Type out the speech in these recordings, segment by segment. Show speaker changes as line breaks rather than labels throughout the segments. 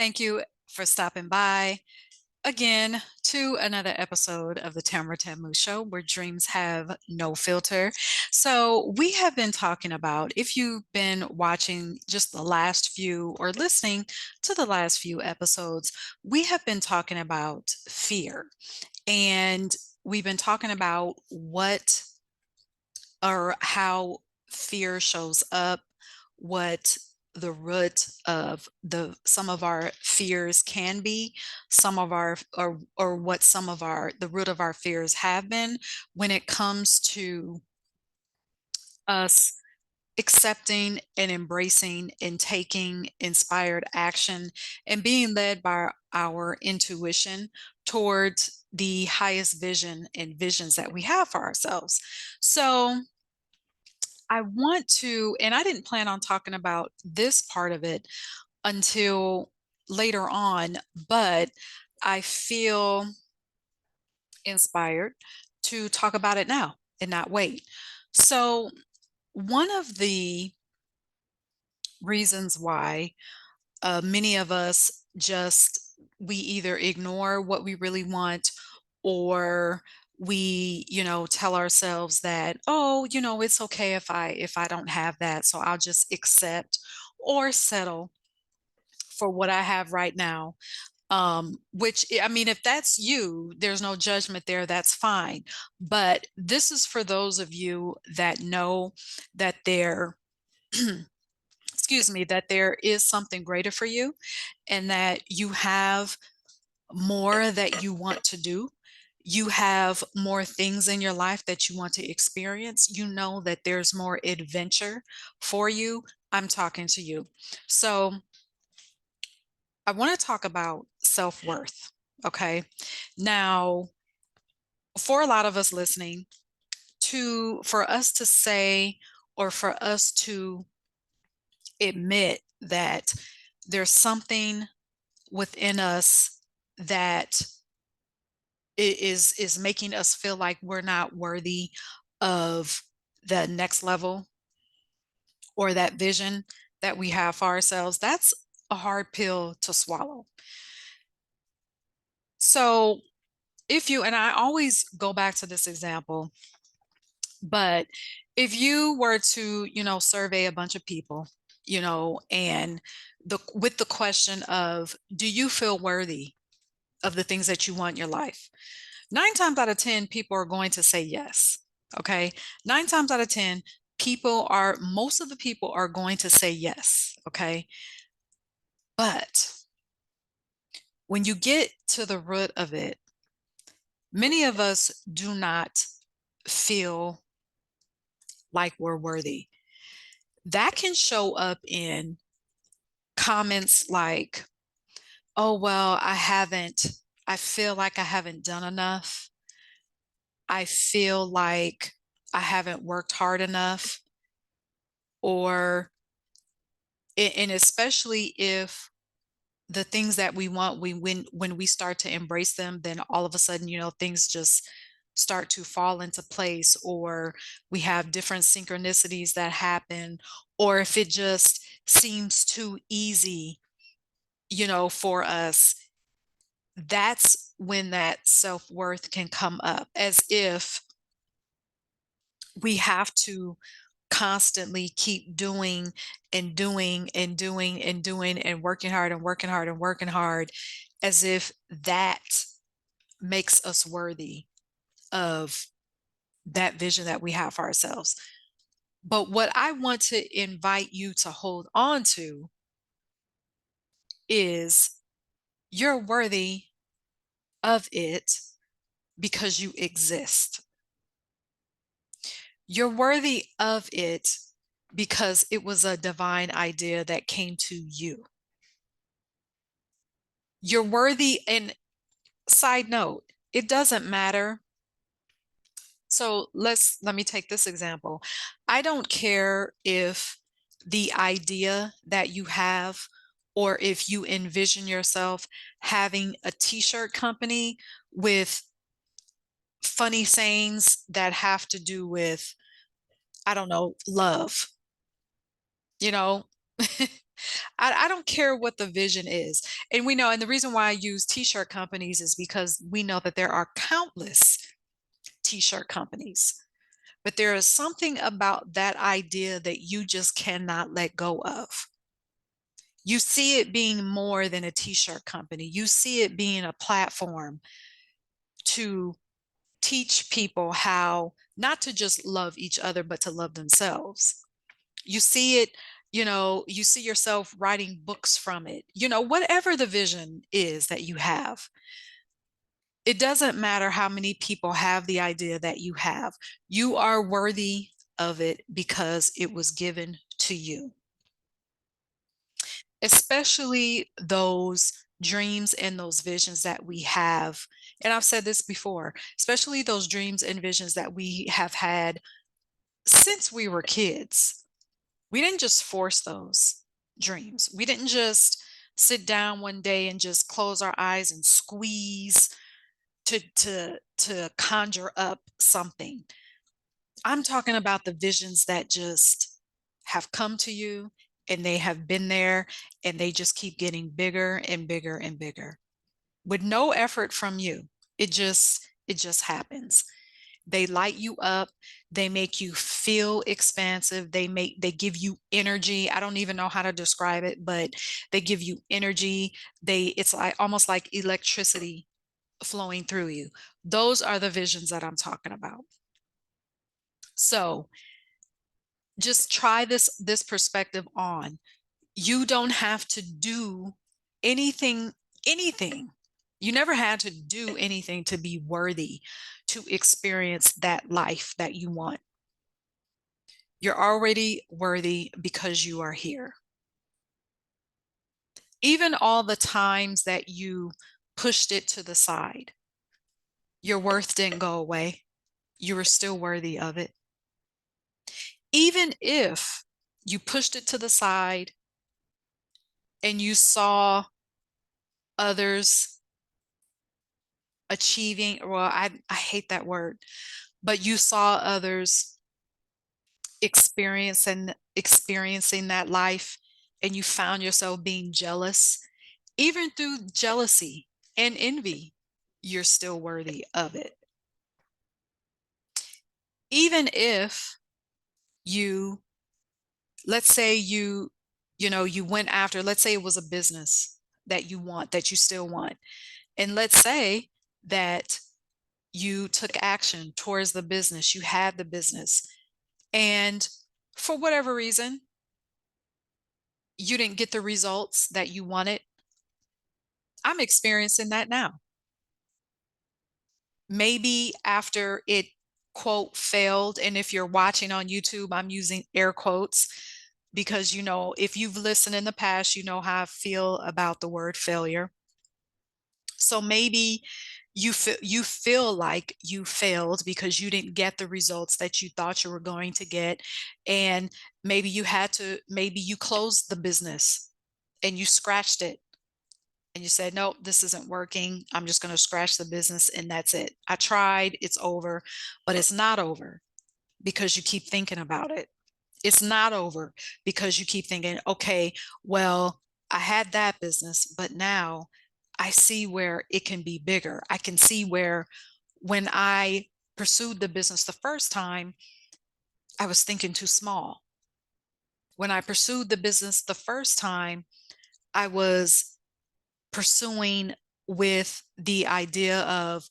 Thank you for stopping by again to another episode of the Tamu Show where dreams have no filter. So, we have been talking about, if you've been watching just the last few or listening to the last few episodes, we have been talking about fear. And we've been talking about what or how fear shows up, what the root of the some of our fears can be, some of our or what some of our the root of our fears have been when it comes to us accepting and embracing and taking inspired action and being led by our intuition towards the highest vision and visions that we have for ourselves. So, I want to, and I didn't plan on talking about this part of it until later on, but I feel inspired to talk about it now and not wait. So, one of the reasons why many of us we either ignore what we really want, or we tell ourselves that, oh, it's okay if I don't have that, so I'll just accept or settle for what I have right now. Which, I mean, if that's you, there's no judgment there, that's fine. But this is for those of you that know that there excuse me, that there is something greater for you, and that you have more that you want to do. You have more things in your life that you want to experience. You know that there's more adventure for you. I'm talking to you. So, I want to talk about self worth. Okay. Now, for a lot of us listening, for us to say, or for us to admit that there's something within us that is making us feel like we're not worthy of the next level or that vision that we have for ourselves, that's a hard pill to swallow. So, if you, and I always go back to this example, but if you were to, survey a bunch of people, and with the question of, do you feel worthy of the things that you want in your life? 9 times out of 10, people are going to say yes. Okay. 9 times out of 10, most of the people are going to say yes. Okay. But when you get to the root of it, many of us do not feel like we're worthy. That can show up in comments like, oh, well, I feel like I haven't done enough. I feel like I haven't worked hard enough. Or, and especially if the things that we want, when we start to embrace them, then all of a sudden, things just start to fall into place, or we have different synchronicities that happen, or if it just seems too easy, for us, that's when that self-worth can come up, as if we have to constantly keep doing and doing and doing and doing and working hard and working hard and working hard, as if that makes us worthy of that vision that we have for ourselves. But what I want to invite you to hold on to is, you're worthy of it because you exist. You're worthy of it because it was a divine idea that came to you. You're worthy. And side note, it doesn't matter. So let me take this example. I don't care if the idea that you have, or if you envision yourself having a t-shirt company with funny sayings that have to do with, I don't know, love. You know, I don't care what the vision is. And we know, and the reason why I use t-shirt companies is because we know that there are countless t-shirt companies. But there is something about that idea that you just cannot let go of. You see it being more than a t-shirt company. You see it being a platform to teach people how not to just love each other, but to love themselves. You see it, you see yourself writing books from it, whatever the vision is that you have. It doesn't matter how many people have the idea that you have. You are worthy of it because it was given to you, especially those dreams and those visions that we have. And I've said this before, especially those dreams and visions that we have had since we were kids. We didn't just force those dreams. We didn't just sit down one day and just close our eyes and squeeze to conjure up something. I'm talking about the visions that just have come to you, and they have been there, and they just keep getting bigger and bigger and bigger with no effort from you. It just happens. They light you up. They make you feel expansive. They give you energy. I don't even know how to describe it, but they give you energy. It's like almost like electricity flowing through you. Those are the visions that I'm talking about. So just try this perspective on. You don't have to do anything. You never had to do anything to be worthy to experience that life that you want. You're already worthy because you are here. Even all the times that you pushed it to the side, your worth didn't go away. You were still worthy of it. Even if you pushed it to the side and you saw others achieving, well, I hate that word, but you saw others experiencing that life, and you found yourself being jealous, even through jealousy and envy, you're still worthy of it. Even if you, let's say you went after, let's say it was a business that you want, that you still want. And let's say that you took action towards the business, you had the business, and for whatever reason, you didn't get the results that you wanted. I'm experiencing that now. Maybe after it, quote, failed. And if you're watching on YouTube, I'm using air quotes because, if you've listened in the past, you know how I feel about the word failure. So maybe you feel like you failed because you didn't get the results that you thought you were going to get. And maybe you closed the business and you scratched it and you said, nope, this isn't working. I'm just going to scratch the business and that's it. I tried, it's over. But it's not over because you keep thinking about it. It's not over because you keep thinking, okay, well, I had that business, but now I see where it can be bigger. I can see where when I pursued the business the first time, I was thinking too small. When I pursued the business the first time, I was pursuing with the idea of,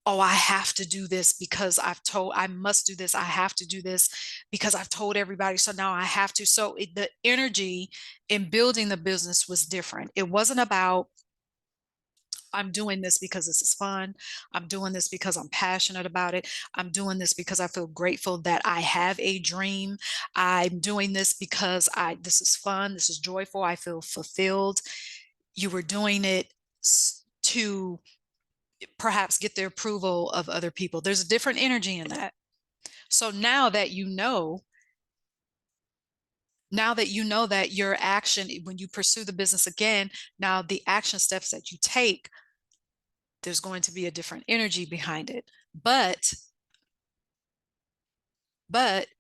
oh, I have to do this because I must do this. I have to do this because I've told everybody. So now I have to. So the energy in building the business was different. It wasn't about, I'm doing this because this is fun. I'm doing this because I'm passionate about it. I'm doing this because I feel grateful that I have a dream. I'm doing this because this is fun. This is joyful. I feel fulfilled. You were doing it to perhaps get the approval of other people. There's a different energy in that. So now that you know that your action, when you pursue the business again, now the action steps that you take, there's going to be a different energy behind it. But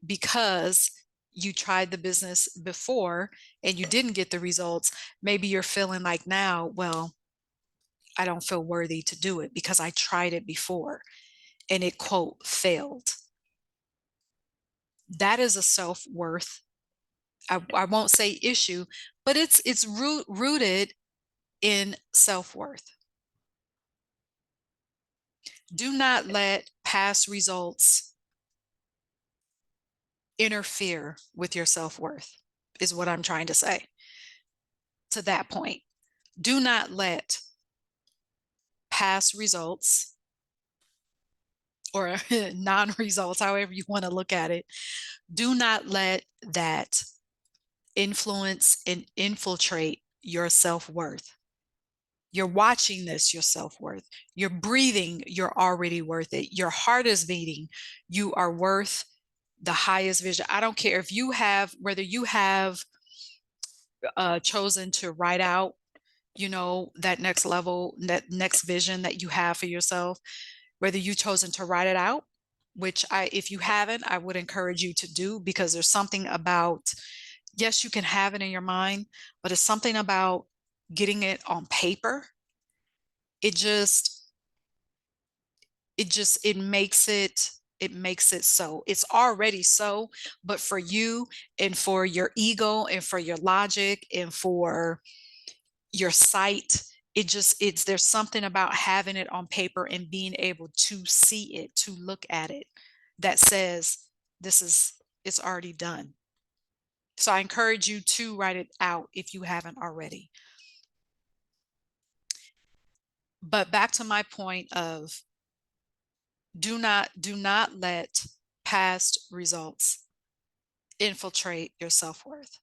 because you tried the business before and you didn't get the results, maybe you're feeling like now, well, I don't feel worthy to do it because I tried it before and it quote failed. That is a self-worth. I won't say issue, but it's rooted in self-worth. Do not let past results interfere with your self-worth, is what I'm trying to say. To that point, do not let past results or non-results, however you want to look at it, do not let that influence and infiltrate your self-worth. You're watching this, your self-worth. You're breathing, you're already worth it. Your heart is beating, you are worth the highest vision. I don't care if you have, whether you have chosen to write out, that next level, that next vision that you have for yourself, whether you chosen to write it out, which if you haven't, I would encourage you to do, because there's something about, yes, you can have it in your mind, but it's something about getting it on paper. It just, it makes it so. It's already so, but for you and for your ego and for your logic and for your sight, there's something about having it on paper and being able to see it, to look at it, that says this is, it's already done. So I encourage you to write it out if you haven't already. But back to my point of, do not let past results infiltrate your self-worth.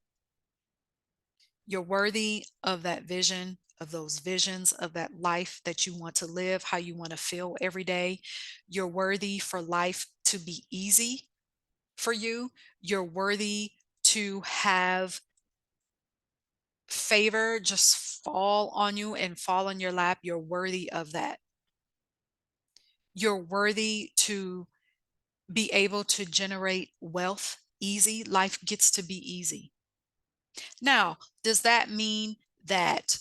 You're worthy of that vision, of those visions, of that life that you want to live, how you want to feel every day. You're worthy for life to be easy for you. You're worthy to have favor just fall on you and fall in your lap. You're worthy of that. You're worthy to be able to generate wealth easy. Life gets to be easy. Now, does that mean that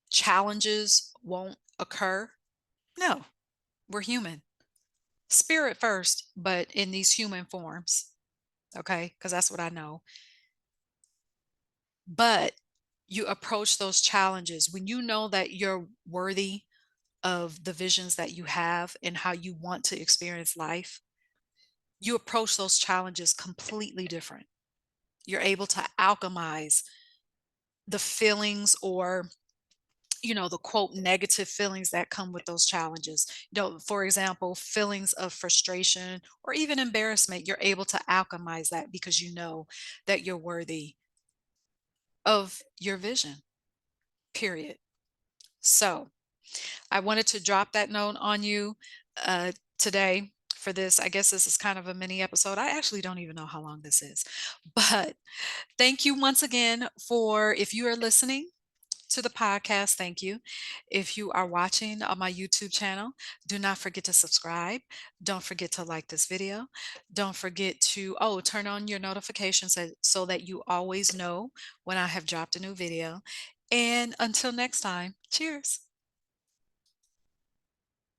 challenges won't occur? No, we're human. Spirit first, but in these human forms. Okay, because that's what I know. But you approach those challenges when you know that you're worthy of the visions that you have and how you want to experience life. You approach those challenges completely different. You're able to alchemize the feelings, or the quote negative feelings that come with those challenges. For example, feelings of frustration or even embarrassment, you're able to alchemize that because you know that you're worthy of your vision, period. So I wanted to drop that note on you today for this. I guess this is kind of a mini episode. I actually don't even know how long this is, but thank you once again for, if you are listening to the podcast, thank you. If you are watching on my YouTube channel, do not forget to subscribe. Don't forget to like this video. Don't forget to, turn on your notifications so that you always know when I have dropped a new video. And until next time, cheers.